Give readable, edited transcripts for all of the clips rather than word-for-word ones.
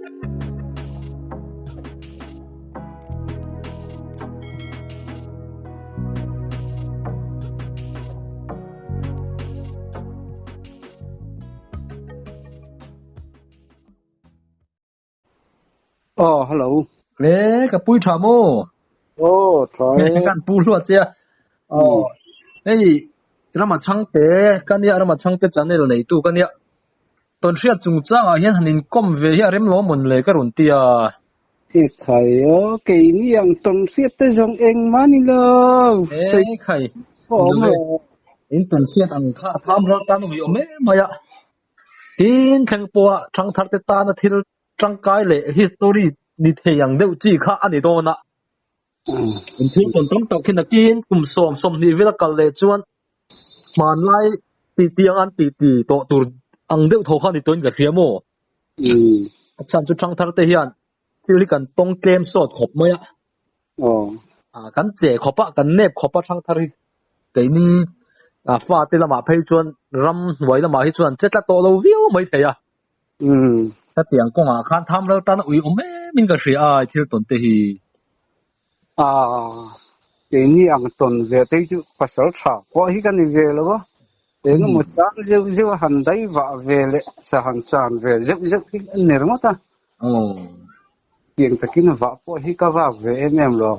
Oh, hello. Lẽ cái bụi trà mô. Oh, try. Cái bụi luật chứ. Ấy, nó mà chăng tế, cái này nó mà chăng tế chẳng này là này tu cái này. Tuần trước chúng ta ở hiện hành công về hiện rem lỗ mồn lệ cái rốn tia. Thì thầy cái này yang tuần siết tới trong anh mà đi lo. Ê, khai. Ồ mà. In tuần trước ăn khá tham ra tan vì ôm mà ya. In thằng bùa trăng thắt tế ta nó thil trăng cái lệ history đi thể yang đều chỉ khá anh ấy đó nè. In thiếu tuần trong tàu khi nó kiên cùng xóm đi với là cái lệ chuan. Mà lại tiếng ăn tì tổ tụt ăn đều thô khăn thì tôi cái kia mô. Chẳng cho trăng thắt tế hiện. Thì lý cần tông kem sốt khóc mà ya. Kan chế khóc á, kan nếp khóc á trăng thắt đi. Cái này pha tế là mà phê chuan ram vậy là mà hi chuan chết là tổ lâu viu mấy thế à. Cái tiếng công khan tham lâu ta nó uy ôm mình cái gì thiếu tuần tế hi. Cái này yang tuần về tới chứ phải sợ trả. Có hi cái này về rồi đó. Thế nó một sáng rêu hành đấy vợ về lệ, sa hành tràn về rêu cái này đúng không ta? Tiếng ta kia nó vợ có hi cái vợ về em rồi.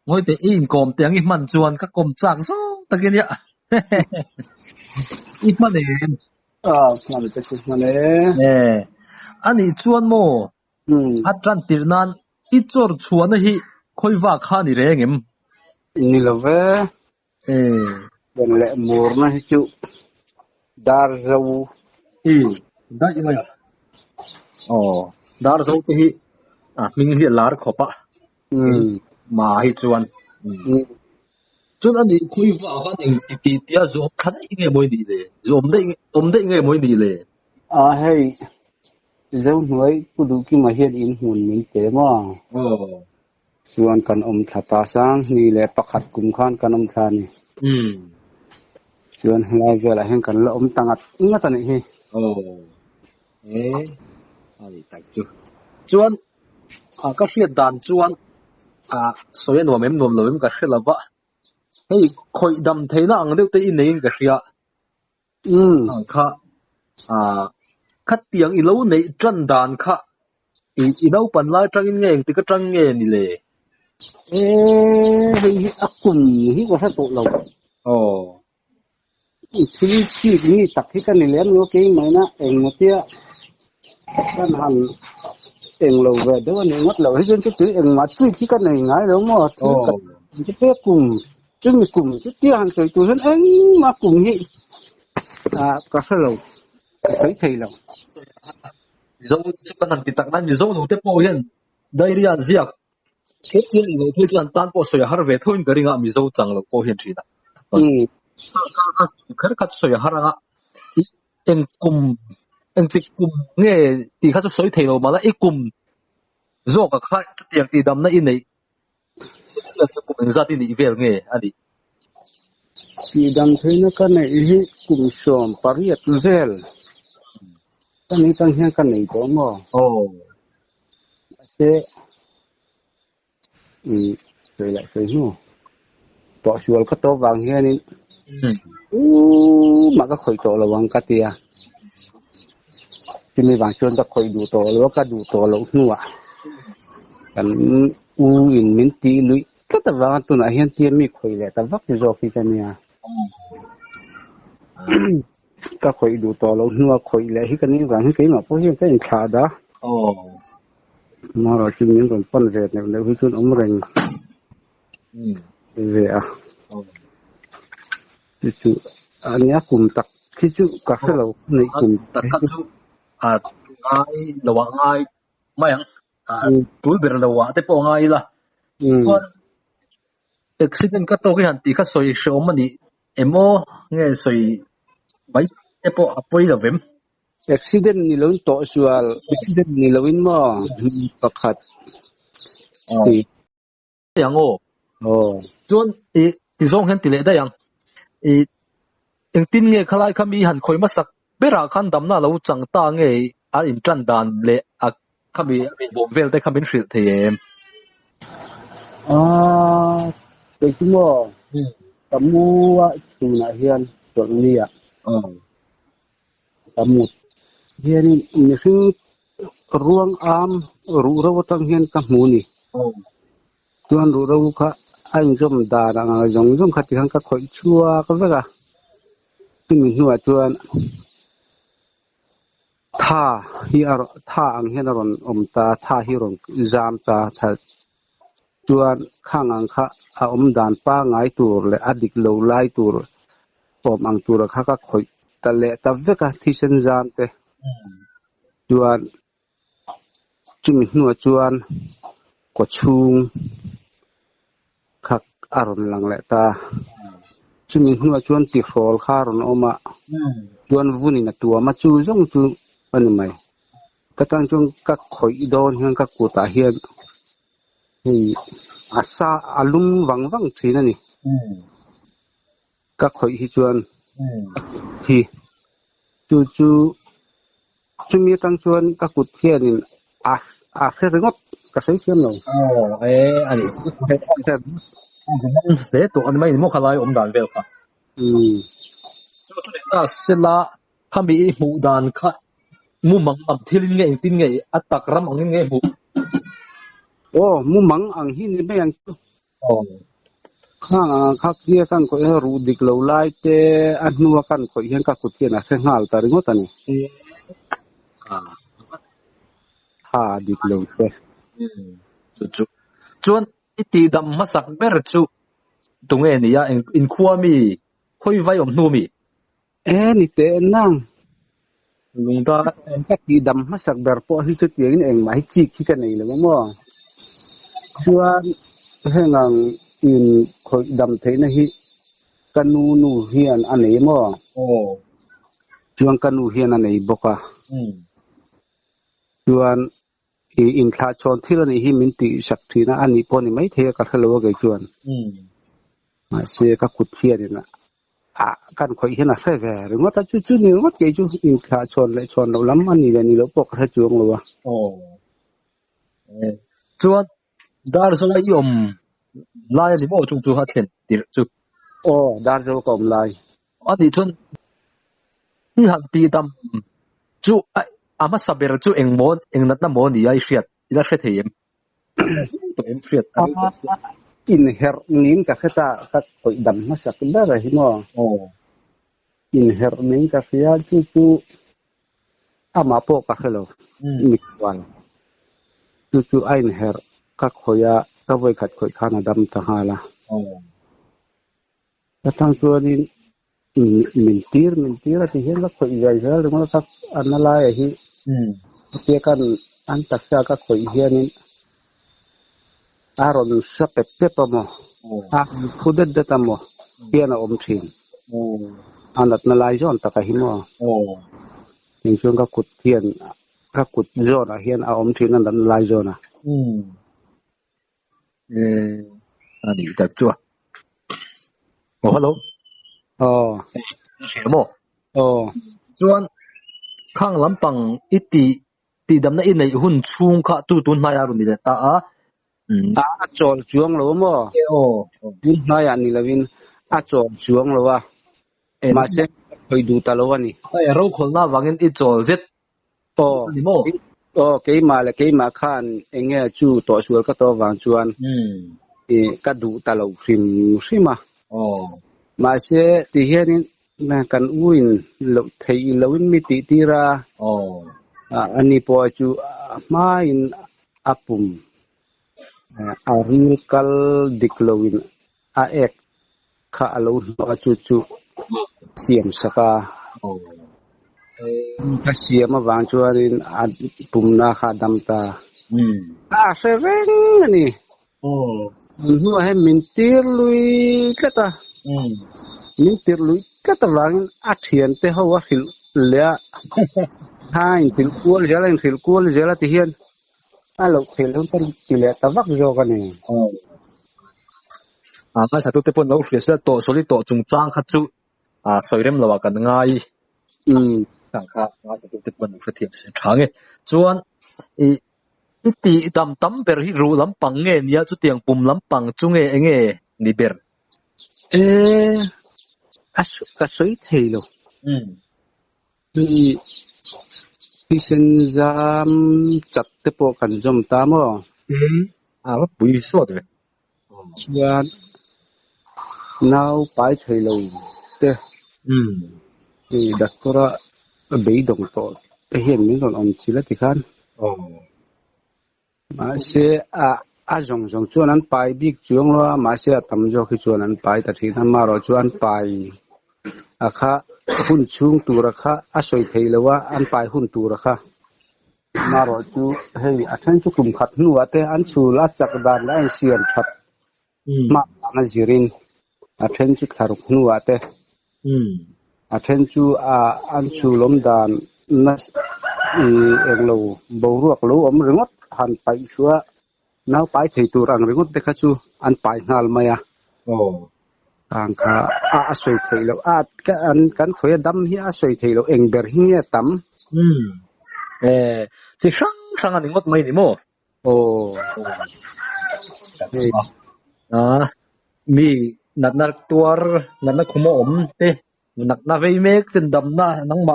Ngồi tế in còm tiếng ít mặn chuan các còm chạc số ta kia nhá. Ít mặn em. Mà được chứ mà nè. Anh ấy chuan mô. Trăn tiền nan ít chор chuan hi khôi vạc khan đi rèn em. Ini là về. Dan lệ mùa nó chịu dar dâu. Đấy mày à. Dar dâu thì mình hiện lá khóc á. Mà hi chuan. Chuan anh ấy khôi vạc khan thì tia zoom khăn nghe mồi đi lệ. Zoom đấy nghe mồi đi lệ. Hay dâu nói cứ đủ khi mà hiện in hồn mình thế mà. Chuan kan thata sang ni le pakhat kum khan kan thani. Chuan lai về lại hen kan lo tangat ingat ani hi. Ani tak chu. Chuan ka hriat dan chuan soya nuam em nuam lo em ka hrilava. Hei khoi dam theina ang deuh te in nei ka hria. Kha khát tiếng ý lâu này trần đàn khá ý đâu bắn lại trăng in nghe thì cái trăng nghe ni lệ hi akum hi ko sa to lo chi ni tak hi kan len lo ke mai na eng mo tia kan han eng lo về đó ni ngot lo hi chen chu eng ma chi kan nei ngai lo mo chi pe kum chung kum chi tia han sei tu hen eng ma kum hi ka sa lo thấy thầy lòng dâu chụp cái thằng tịt nan dâu đủ thế po hiền đây đi ăn ziak thế chứ người thôi chứ ăn tan po soi har về thôi cái ringa mi dâu chẳng là po hiền chỉ đó cái cái soi har nga en tik kum nghe thì khát soi thầy lo mà là ít kum dâu cái khai tiệc thì đâm na in này là chụp kum ra thì đi về nghe anh đi thì đâm thấy nó cái này hi kum som pariat vel cái này tăng hơn cái này có mà thế rồi lại cái nữa bỏ chuột cái tô vàng here nên mà cái khởi tổ là vàng cái tia thì mình vàng chuột cái khởi đủ tổ là cái đủ tổ là nữa cái in mình tí lưỡi cái tờ vàng tụi này hiện tiền mình khởi lại tờ vắt thì rồi khi cái này cái khởi đủ to lâu nữa khởi lại cái này vàng cái mà có hiện cái gì khá đó mà rồi chừng những con phân về này nếu với chúng ông rình về thì chú anh nhá cùng tắc khi chú cả cái lâu này cùng tắc các chú ngay đầu ngay mấy anh túi bể đầu thế po ngay là còn accident cái tôi cái hành thì cái soi số mà đi em nghe soi mấy Epo apoy la vem. Accident ni lawin to usual. Accident ni lawin mo pakhat. Yang Chuan ti zong hen ti le da yang. Eng tin nge khalai khami han khoi ma sak bera khan dam na lo chang ta nge in tran dan le a kami bom vel te kami hril the cái chú mò tấm mua từ nãy hiền chuẩn đi à tấm một hiền như thứ ruang am ru rau tăng hiền các mù nè tuan ru rau cả anh zum đà đang dùng dùng khát hàng các khối chua các vậy à thì mình nuôi tuan tha ang hiền rồi ta tha hi rồi jam ta thật tuan khang ang kha đàn pa ngai tur le adik lo lai tur pom ang tur kha ka khoi ta le ta veka thi sen jam te tuan chumi nuwa chuan ko chung khak aron lang le ta chumi nuwa chuan ti rol kha ron oma chuan vuni na tua ma chu jong chu ani mai ka tang chung ka khoi don hian ka ku ta hian hi asa alum wang thina ni ka khoi hi chuan thi chu chumi tang chuan ka kut hianin a khe ringot ka sei siam lo ani te to an mai mo khalai dan vel kha chu ta sela kami mu dan kha mu mang am thilin nge tin nge atak ram ang nge bu mu mang ang hi ni be yang khak kia kan ko ru dik lo lai te anua kan ko hian ka kut hian a khe ngal ta ringot ani dik lo te chu chuan iti dam masak ber chu tunge ni ya in khuami khoi vai nu mi ni te nang lungta ka ti dam masak ber po hi chu tieng eng mai chi khi ka nei lo mo chuan hengang in khoi dam the na hi kanu nu hian anei mo chuan kanu hian anei boka chuan in thla chon thil ani hi min ti sak thina ani poni mai the ka khalo ge chuan ma se ka kut hian na kan khoi hian a se ve ringo ta chu ni ngot ke chu in thla chon le chon lo lam ani le ni lo pok ha chuang lo wa chuan dar so lai lai ni mo chung chu ha thlen tir chu dar so kom lai ani chuan hi han ti dam chu ama saber chu engmon engnat na mon ni ai hriat ila hre theim to em hriat in her nin ka khata ka koi dam ma sak da ra hi mo in her nin ka fia chu ama po ka khelo mi wan chu ain her ka khoya ka voi khat khoi khana dam ta hala ta tang chu ni min tir ti hen la khoi gai gal mo ka anala hi ke kan an taksa ka khoi hianin aron sa pepe mo khudet data mo piana thin anat na lai zon ta ka hi mo ning chung ka kut hian ka kut zon a hian a thin an lai zon a ani tak chu hello mo chuan khang lampang iti ti dam na in nei hun chung kha tu na ya ru ni le ta a chol chuang lo mo bin na ya ni lovin a chol chuang lo wa ma se khoi du ta lo ani ai ro khol na wangin I chol zet ni mo ke ma khan enge chu to sual ka to wang chuan ka du ta lo rim ma se ti hianin na kan uin lo thei loin mi ti ra ani po chu ma in apum aril kal diklowin a ek kha alo no chu siam saka ta siam awang chuanin pumna kha damta se reng ani nu he mintir lui kata mintir lui kata wang a thian te hawa hil le hai til kual jela ti hian alo khel hon tan ti le ta vak jo ka ni nga sa tu te pon lo hriat to soli to chung chang kha chu soirem lawa kan ngai thằng khác ngã cái tụt bận phát thiệp sinh thang ấy chuan ít tí đam tắm ber hi ru lắm bằng nghe nia chút tiếng bùm lắm bằng chung nghe ni ber ê cái suy thầy luôn khi sinh ra chặt tế bộ cần dùm ta mà nó bùi số rồi chuan nào phải thầy luôn thế thì đặt ra bị động tổ hiện những con ông chỉ là thì khăn mà sẽ dùng chuan ăn bài biết chuông lo mà sẽ tầm cho khi chuan ăn bài tại thì mà rồi chuan bài khá hun chung tu ra khá soi thầy là wa ăn bài hun tu ra khá mà rồi chú hay anh chú cùng khát nuốt thế anh chú là chắc đàn là anh xiên khát mà anh zirin anh chú khát nuốt thế anh chú anh chú lom đàn na em lâu bầu ruột lâu om ringot han pai chua nao pai thei tur ang ringot te kha chu an pai ngal maya ang kha soi thei lo ka an kan khoi dam hi soi thei lo eng ber hi tam chỉ sang anh ngot mấy đi mò mi nát tuar nát khum te nát vei mek tin dam na nang ma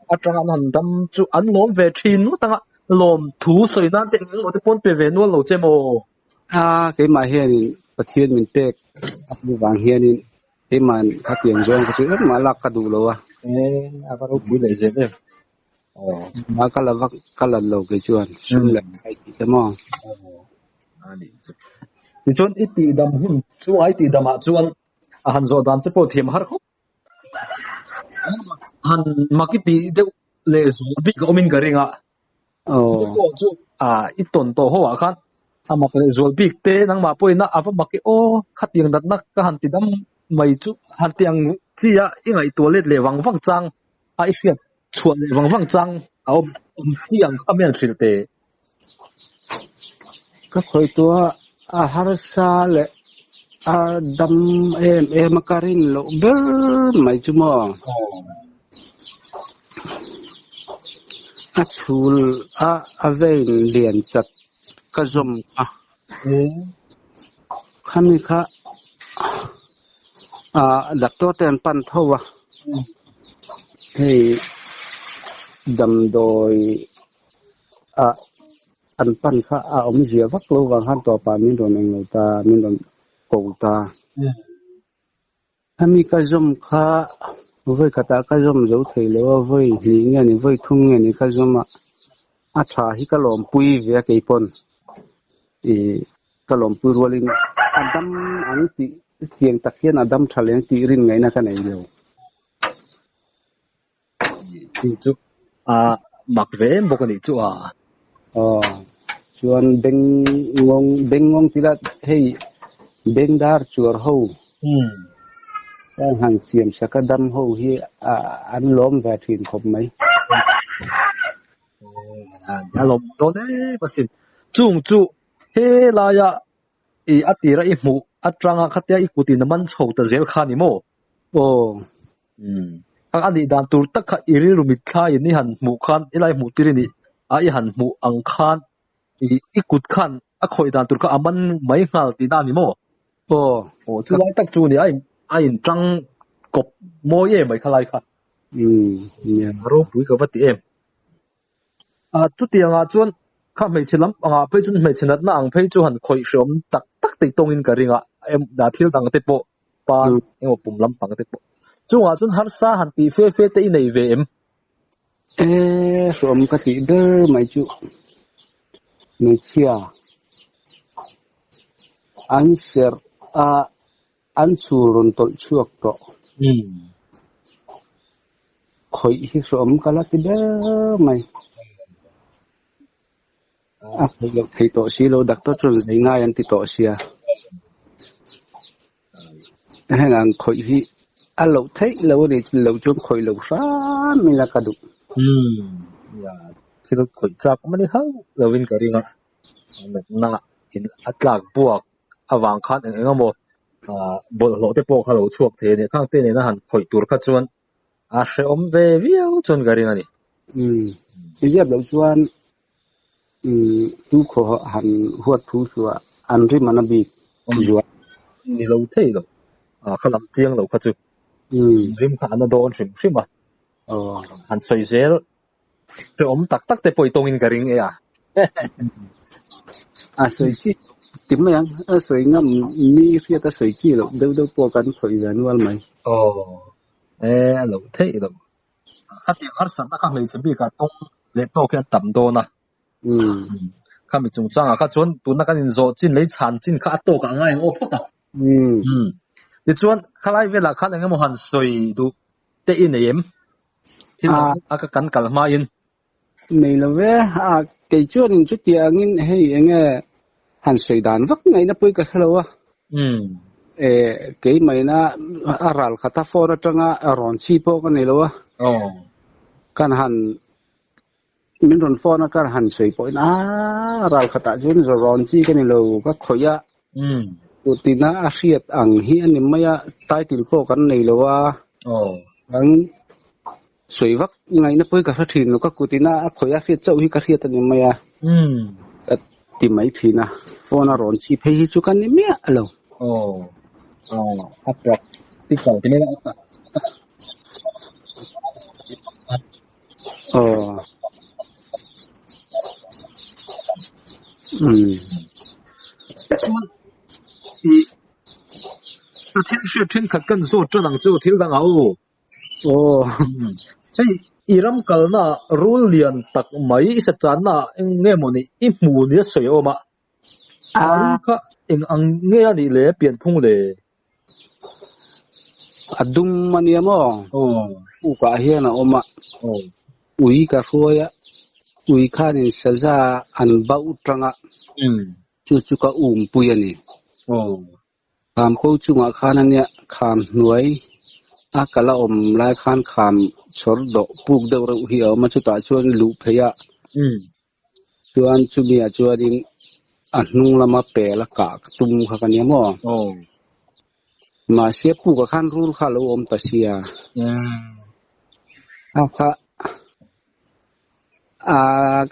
atang an han dam chu an lom ve thin nu tanga lom thu soi nan te ngo te pon pe ve nu lo che mo cái mà hiện pathian min tek ni wang hian in cái man kha tiang jong ka chu ma lak ka du lo va ro bui le je em mà cái là lâu cái chuan sum lại cái mò thì chuan ít ti dam hun chu ai ti dam a chuan han zo dan che po thiam har kho han makiti de le zo bi ko min garinga ko chu ít ton to ho a khan ama ke zo bi te nang ma poina ava maki khat tiang dat nak ka han ti dam mai chu han tiang chi a ingai toilet le wang wang chang ai fiat chuan le wang wang chang tiang amen filte cái khoi tua har sa le dam em makarin lo ber mai chu mo chul vein lian chat ka zum khami kha doctor ten pan thowa hey dam doi an pan kha om zia vak lo wang han to pa min don eng lo ta min don ko ta khami ka zum kha với cả ta cái giống dấu thầy lo với những người này với thung người này cái giống à thà hi cái lồng pui về cái pon thì cái lồng pui rồi lên Adam anh thì tiền tắc hiện Adam thà lên thì rin ngày na cái này nhiều thì chú mặc về một cái chú chuan beng ngong thì là hey beng dar chuar hậu hàng xiêm sẽ có đâm hậu hi ăn lốm về thuyền khop mấy lốm đó đấy mà xin chung chu he la ya atira imu atranga khatia ikuti naman chho ta zel khani mo ang ani dan tur tak kha iri rumit kha ni han mu khan ilai mu tirini ai han mu ang khan ikut khan a khoi dan tur kha aman mai ngal ti na ni mo chu lai tak chu ni ai trăng cột môi em mày khai lại khá, rồi bùi cái vật em, chút tiền chuan, khá mấy chuyện lắm, bây giờ mấy chuyện là anh bây giờ hắn khơi sớm tắc tịt tông in cái riêng em đã thiếu đằng tết bộ, pan em bùm lắm bằng tết bộ, chuan hắn sa hắn tì phê tê này về em, sớm cái gì đó mấy chú, mấy chia, anh ser anh surun tol chuak to khoi hi som kala ti da mai khoi lo thei to si lo doctor chun zai ngai an ti to sia hangang khoi hi alo thei lo ni lo chun khoi lo sa mi la ka du ya khi lo khoi chak mani hau lovin ka ringa na in atlak buak awang khan engamo bộ lộ tế bộ khá lâu chuộc thế này khang tên này nó hẳn khỏi tour khá chuan sẽ ôm về viêu chôn cái này bây giờ đầu chuan tu khó hẳn huột thú sủa ăn ri mà nó bị ruột ni lâu thế rồi khá làm chiang lâu khá chú rim khá nó đồn rim rim mà hẳn soi zel sẽ ôm tắc tắc để bồi tông in cái ring soi chi tìm mấy anh soi ngắm mi phía ta soi chi rồi đâu đâu poกันsoi ra nuôi mày lâu thế rồi khá tiền khá sẵn khá mấy chuẩn bị cả tông để tô cái tầm đô nè khá mấy chung trang khá chuẩn tụi nó cái nhìn rõ chín lấy chán chín khá tô cả ngay ngô phút à thì chuẩn khá lại về là khá là cái một hàn soi đủ tệ in này em thì cái cắn cả mà in này là về cái chuẩn chút tiền in hay nghe hàn soi đàn vắt ngay nó bơi cả lâu à cái mày na aral khata phone trong ron chi po cái này lâu à kan han min ron phone kan han soi po aral khata chun ron chi cái này lâu các khoya tu tina asiat ang hi anh maya title po kan này lâu à ang soi vắt ngay nó bơi cả phát triển nó các cụ tina khoya phiết châu hi cả phiết anh maya tìm mấy phi na phone ron chi pay hi chu kan ni mía lâu abrak tikal tini la thiên sư thiên khát cần số cho đằng số thiếu đằng áo hey iram kalna rule lian tak mai sa chana nge moni I mu ni soi oma ka ang nghe đi lẽ biển phung lẽ adum mania mo ka hian na oma ui ka khoya ui khanin saza an bau tanga chu ka puyani kam ko chunga khanania kham nuai akala lai khan kham chor do puk de ro hi ma chu ta chuan lu pheya chuan chu bia chuanin nung lama pe la ka tum kha kania mo mà xếp phụ cái khăn rul khá lâu om tasia kha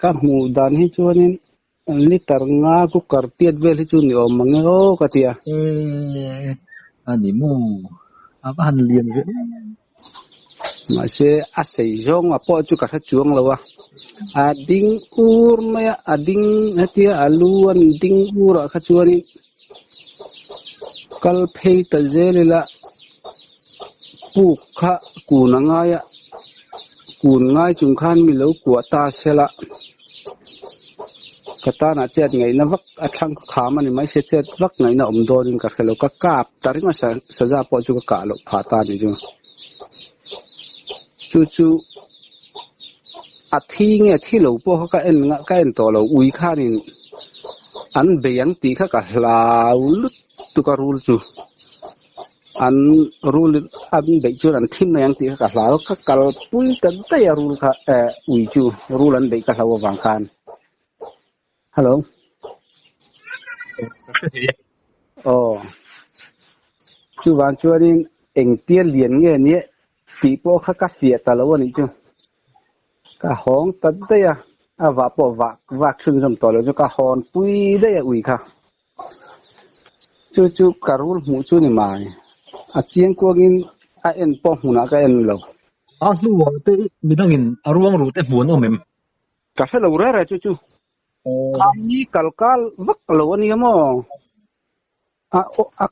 các mù đàn hi chuan in liter nga ku karpiat vel hi chu ni om mangi ka tia ani mu han lian ve mà se sei zong po chu ka tha chuang lawa ding ur maya ding hatia alu an ding ura kha chuan in kal phei ta zelila pu kha kunangaya kun ngai chung khan mi lo kwa ta sela kata na chet ngai na vak athang kham ani mai se chet vak ngai na om dorin ka khelo ka kap taringa saza po chu ka lo phata ni chu athi nge thi lo po ka en nga ka en to lo ui khanin an beyang ti kha ka hlau lut tu ka rul chu an rul an be chu an thin yang ti ka hlau ka kal pui ta ta ya rul kha ui chu rul an be ka hlau wang khan hello chu wan chu rin eng tia lian nge ni ti po kha ka sia ta lo ni chu ka hong ta ta ya va po va chun jom to lo chu ka hon pui de ya ui kha chu karul mu chu ni mai chiang ko gin en po huna ka en lo nu wa te midangin aruang ru te huan omem ka fe lo ra chu ni kalkal vak lo ni mo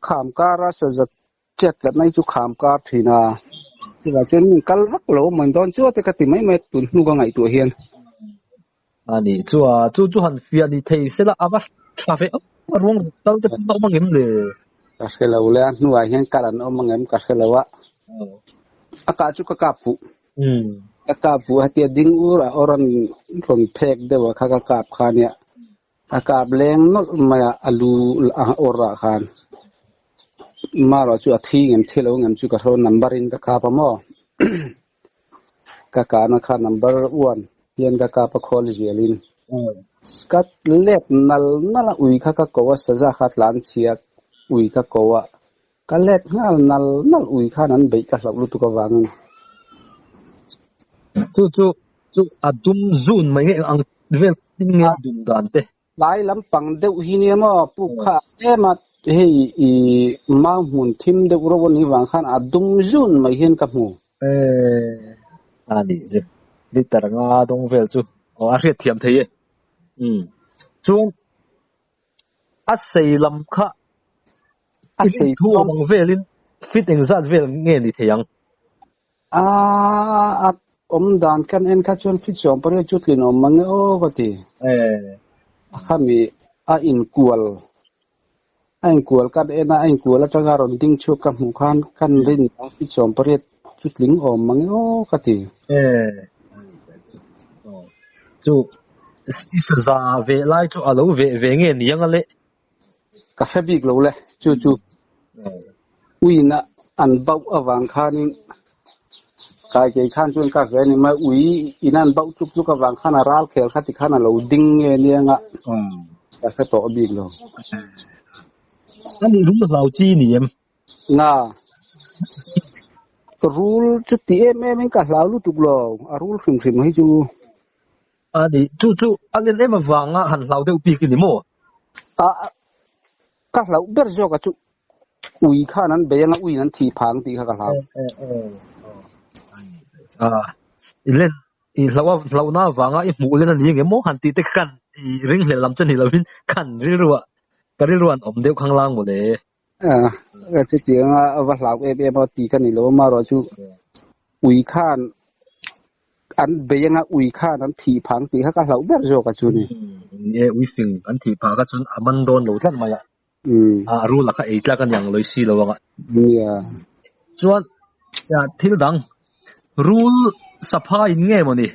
kham ka ra sa zat chet ka nai chu kham ka thina ti la chen kal vak lo man don chu te ka ti mai met tun nu ga ngai tu hian ani chu han fia ni thei se la aba trafe aruang tal te pa mangem le ka se lo le nu ai hian karan mangem ka se lo wa aka chu ka pu aka pu hatia ding ura oran ron phek de wa kha ka kap khania aka bleng no maya alu ora khan maro chu athi ngem thilo ngem chu ka ro number in ka pa mo ka na kha number 1 hian ka pa khol jelin skat let nal ui kha ka ko wa saza khat lan chiat ui ka ko wa ka let nal ui kha nan be ka lu tu ka wang chu adum zun mai nge ang vel tin nge dum dan te lai lam pang deuh hi ni ma pu kha ema hei I ma hun thim deuh ro ni wang khan adum zun mai hian ka mu ani je đi taranga dong vel chu o a hriat thiam thei chuan a sei lam kha a sei thu bang velin fitting zat vel nge ni theyang dan kan en kha chuan fit som pare chutlin om mang o ka ti khami a in kual kan ena in kual atanga ron ding chu ka mu khan kan rin fit som pare chutling om mang o ka ti chu is za ve lai chu alo ve nge ni yang ale ka habik lo le chu uina an bau awang khanin kai ke khan chun ka ve ni ma ui inan bau chuk ka wang khana ral khel khati khana lo ding nge nianga ka kha to bik lo ani rum lau chi ni em nga rule chu ti em ka lau lu tuk lo a rule khim hi chu ani chu alin em awanga han lau deuh pi ki ni mo ka lau ber jo ka chu ui khanan be nga ui nan thi phang ti kha ka lau ilen I lau na wanga I mu len ani nge mo han ti te kan I ring hle lam chen hi lovin kan rilwa kariluan om deuh khang lang mo le chu ti nga wa lau em ti kan ni lo ma ro chu ui khan an be nga ui khan an thi phang ti kha ka lau ber jo ka chu ni ui fing an thi pha ka chun aman don lo tlan ma ya ru la kha eitla kan yang loi si lo wanga chuan ya thil dang rule sapha in nge mo ni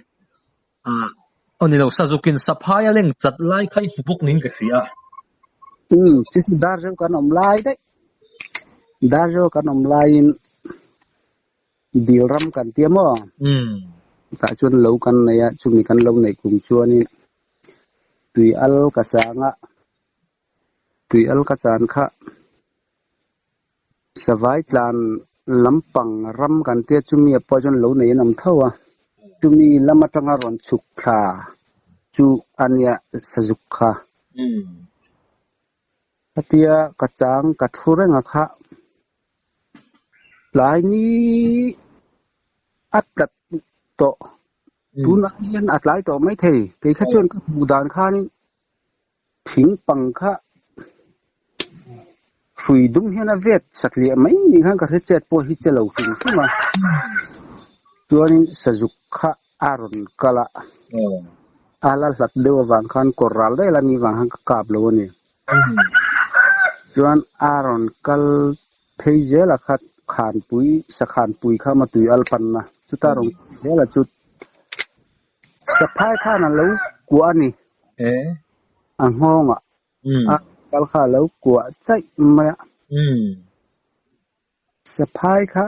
oni lo sazukin sapha ya leng chat lai khai buk ning ka khia chi dar jo kan om lai dai dar jo kan om lai in dilram kan tiamo ta chuan lo kan nei a chumi kan lo nei kum chuan in tui al ka chan kha savai tlan lampang ram kan te chumi apo jon lo nei nam thawa chumi lamatanga ron chukha chu ania sajukha atia kachang kathurenga kha lai ni atlat to tun hian atlai to mai thei ke kha chuan ka budan kha ni thing pang kha sui dum hian a vet sakli mai ni khan ka chet po hi chelo fing sima chuan sajuk kha aron kala ala hlat dewa wang khan koral dai la ni wang han ka kap lo ni chuan aron kal thei je la khat khan pui kha ma tui al pan na chuta rong he la chut saphai kha na lo ku ani angonga kal kha lo ku chai ma saphai kha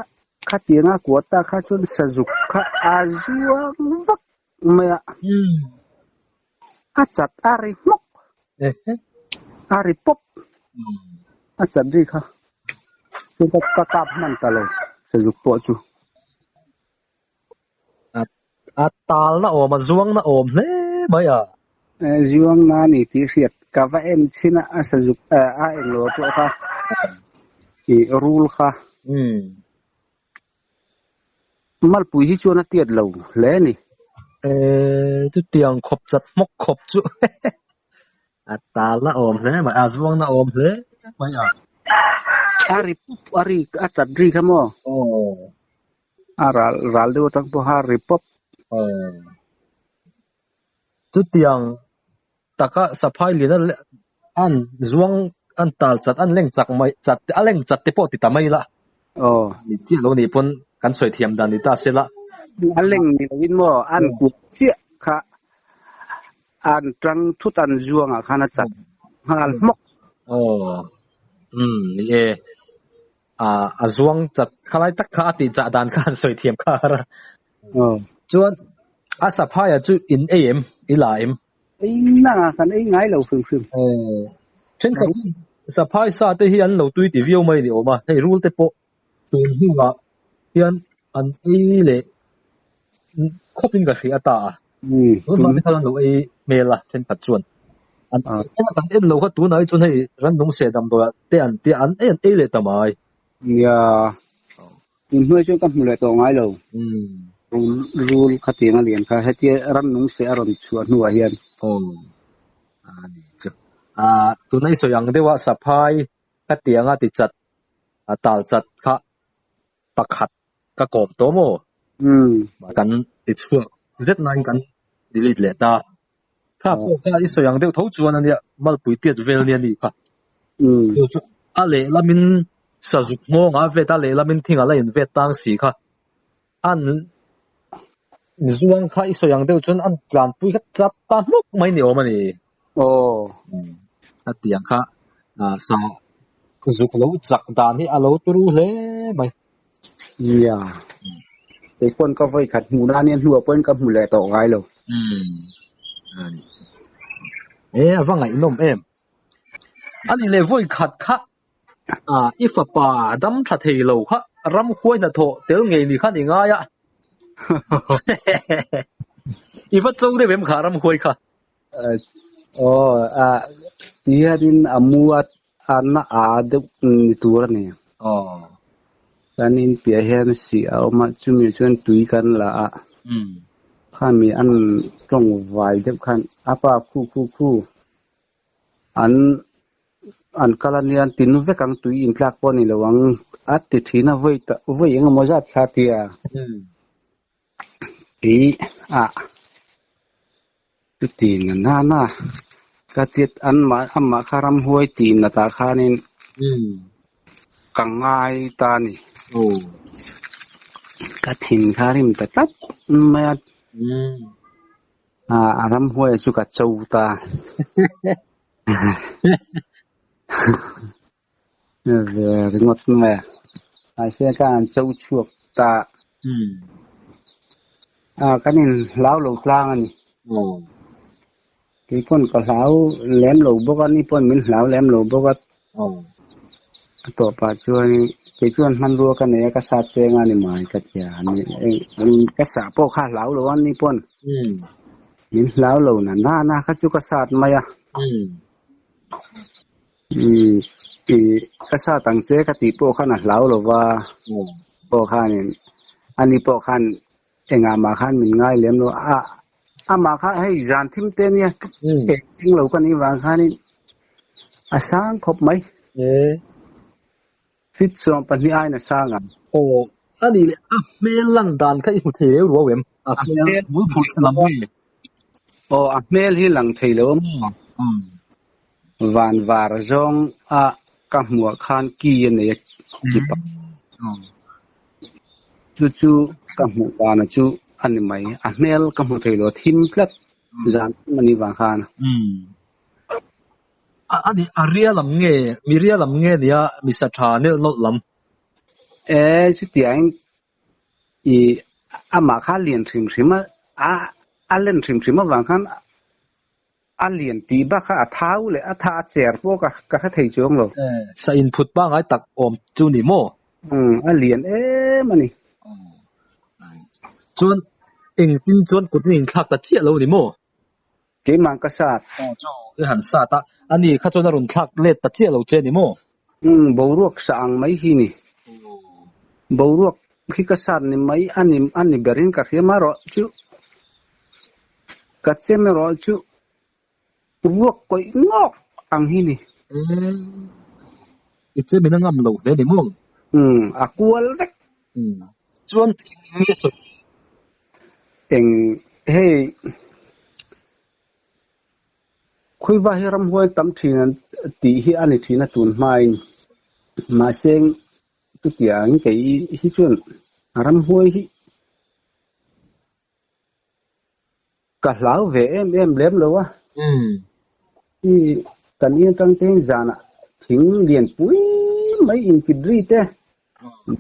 khatinga ku ta kha chun sajuk kha azuang vak ma achat ari mok ari pop achat ri kha chu ka kap man ta lo sajuk po chu atal na om zuang na om hle maya zuang na ni ti riat ka va em china asajuk a englo po kha I rule kha mal pui hi chuan a tiat lo hle ni chu tiang khop chat mok khop chu atal na om hle ma azuang na om hle maya ari achat ri kha mo ral do tang po ha ri pop chu tiang taka saphai lina an zuang an tal chat an leng chak mai chat aleng chat te po ti tamai la ni chi lo ni pon kan soi thiam dan ni ta sela aleng ni win mo an ku chia kha an trang thut an zuang a khana chat hal mok ni a zuang chat khalai tak kha ti cha dan khan soi thiam kha ra chuan a saphai a chu in am ilaim na kan ngai lo phim chen ka saphai sa te hi an lo tui ti view mai ni oma hei rule te po tun hi wa hian an le khopin ka khia ta ma ni thalan lo ai mela then pat chuan an kan en lo kha tu nai chun hei ran nong se dam do te an ei le tamai ya in huai chu kan mu le to ngai lo rule khatinga lian kha heti ran nong se aron chuan huwa hian ani chu tu nai so yang dewa saphai ka tianga ti chat tal chat kha pakhat ka kop to mo kan ti chuak z9 kan delete le ta kha po kha iso yang deu tho chuan ania mal pui tiat vel ni ani kha chu ale lamin sajuk ngo nga ve ta le lamin thinga la in ve tang si kha an zuang kha iso yang deu chun an plan pui kha chat ta mok mai ni o mani atiang kha sa zuk lo chak da ni alo turu hle mai ya te pon ka voi khat mu na nian hua pon ka mu le to ngai lo ani avanga inom em ani le voi khat kha ifa pa dam tha thei lo kha ram khoi na tho tel ngei ni kha ni nga ya ifa chou de bem kha ram khoi kha tia din amuat ana de tur ne kanin pia hen si au ma chumi chuan tui kan la khan mi an tong vai dep khan apa khu an kalanian tin ve kang tui in tlak pon ni lawang at ti thina voi eng mo za thatia tu tin na ka tiet an ma amma kharam huai tin na ta khanin kangai ta ni ka thin kharim ta tat ma aram huai su ka chau ta về ngọt mè xe can châu chuộc ta cái này láo lẩu lang anh cái con có láo lém lẩu bốc anh pon mình láo lém lẩu bốc tổ bà chua cái chuan man rùa cái này cái sạt tên anh mà cái chả cái sả bốc khá láo lẩu anh pon mình láo lẩu na cái chú cái sạt mày kasa tangse kati po khan lao lo wa po khan ani po khan enga ma khan min ngai lem lo ma kha hei jan thim te nia ting lo kan i wang khan ni asang khop mai fit so pan ni ai na sang ani me lang dan kha i hu the ro wem me mu phut salam ni mel hi lang thei lo van var zong ka hua khan ki ne ki pa chu ka hmu pa na chu ani mai mel ka hmu thei lo thim tlat zan mani wa khan ani aria lam nge miria lam nge dia misa tha ne lot lam chu tiang ama kha lien thim thima len thim thima wa khan alien ti ba kha thau le tha cher po ka thei chong lo sa input ba ngai tak om chu ni mo alien mani chuan eng tin chuan kutin khak ta chia lo ni mo ke mang ka sat chu e han sa ta ani kha chuan run khak le ta chia lo che ni mo bo ruak sang mai hi ni bo ruak khi ka sat ni mai ani berin ka khema ro chu ka chem ro chu ruột coi ngọc ăn hi nè ít chế mình ngâm lâu để mua cuốn đấy chuan nghe sụt tình hey khui va hiram huai tam thìn ti hi ani thina tun mai ma seng tu tiang cái hi chuan ram huai hi cả lão về em lém lâu á cần yên tăng tên giàn ạ thính liền cuối mấy in kịp ri te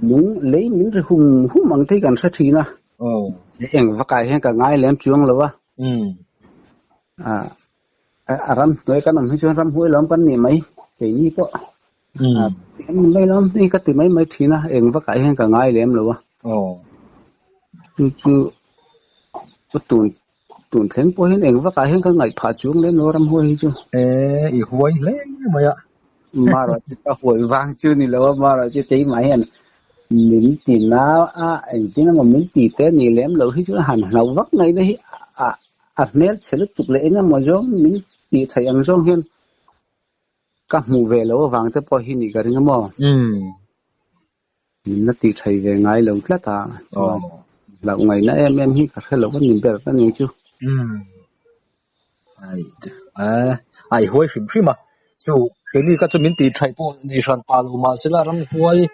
đúng lấy những cái hùng bằng thấy gần sát thì na em và cái hay cả ngay lém chuông rồi ram tôi cái nằm hơi ram huôi lắm cái này mấy cái gì có mấy lắmนี่ก็ติmấy thì na em và cái hay cả ngay lém rồi chứ tuần khen po hin eng va ka hin ka ngai pha chung le no ram hoi chu i huai le maya mà rồi ka hoi wang chu ni lo mà rồi chứ tí mai hen min ti na anh tí nó mà min ti te ni lem lo hi chu han lo vak ngai đấy mel selu tuk le ena mo jong min ti thai ang jong hen ka mu ve lo wang te po hi ni ka ring mo min na ti thai ve ngai lo tla ta là ngày nãy em hi cả cái lỗ cái nhìn bẹt cái nhìn chứ ai huai phim phim mà chú cái này cái chú mình đi thay bộ đi sang Palu mà sẽ là ram huai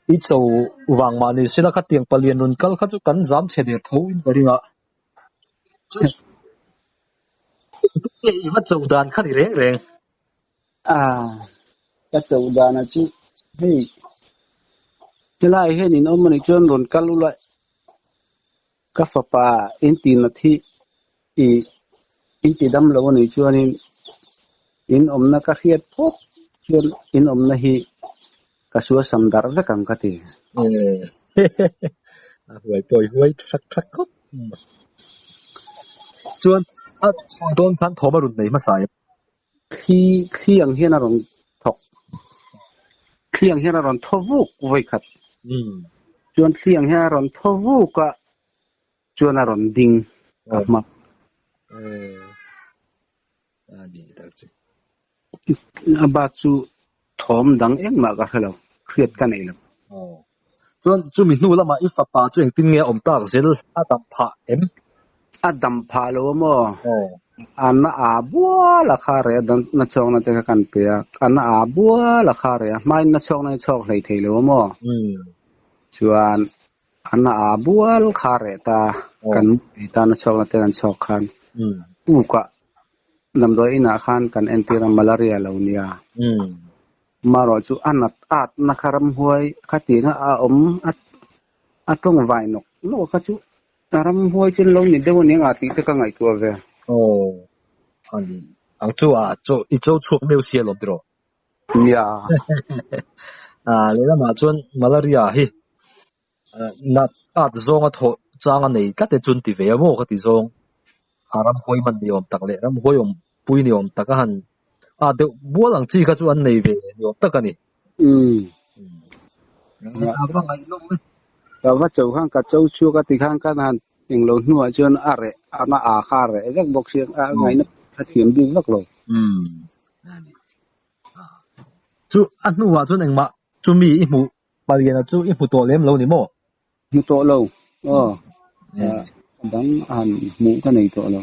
ít châu vàng mà này sẽ là cái tiếng Palian luôn cái chú cắn dám chế để thấu cái đi mà cái gì mà châu đàn cái gì rèn cái châu đàn là chứ hey cái này hey nhìn ông mình chuyên luôn cái lu lại các phật bà in tin là thi in tin đâm lâu này chưa nên in na các khiết thuốc chuyên in na hi các số sầm dar ra cầm cái gì huay chắc khóc chuyên đón tháng thọ mà rồi này mà sai khi ang hiền là rồi thọc khi ang hiền là rồi thọ vũ với khát chuyên khi ang hiền là rồi thọ vũ cả chuyên là rồi đinh mà bà chú thom đắng em mà cái nào khuyết cái này lắm chú mình nuôi lắm mà ít phật bà chú anh tin nghe ông ta cái gì Adam pha lo mo ana abua la khare dan na chong na te kan pe ana abua la khare mai na chong na chok lei thei lo mo chuan ana abua la khare ta kan ta na chok na te kan chok khan u ka nam do ina khan kan anti malaria lo nia maro chu anat at na kharam huai khati na atong vai nok no ka chu taram huai chen lo ni dew ni nga ti te ka ngai tu ve ang chu i chu chuak meu sia lo dro ya le la ma chuan malaria hi na at zonga tho changa nei ka te chun ti ve mo ka ti zong aram hoi man ni om tak le ram hoi om pui ni om tak han de bualang chi ka chu an nei ve ni om tak ani ba ngai lo ta va chau khang ka chau chu ka ti khang ka nan eng lo nuwa chuan are ana khare vek bok siang ngai na thiam bi vak lo chu nuwa chuan engma chu mi i mu palian chu i mu to lem lo ni mo mu to lo dang an mu ka nei to lo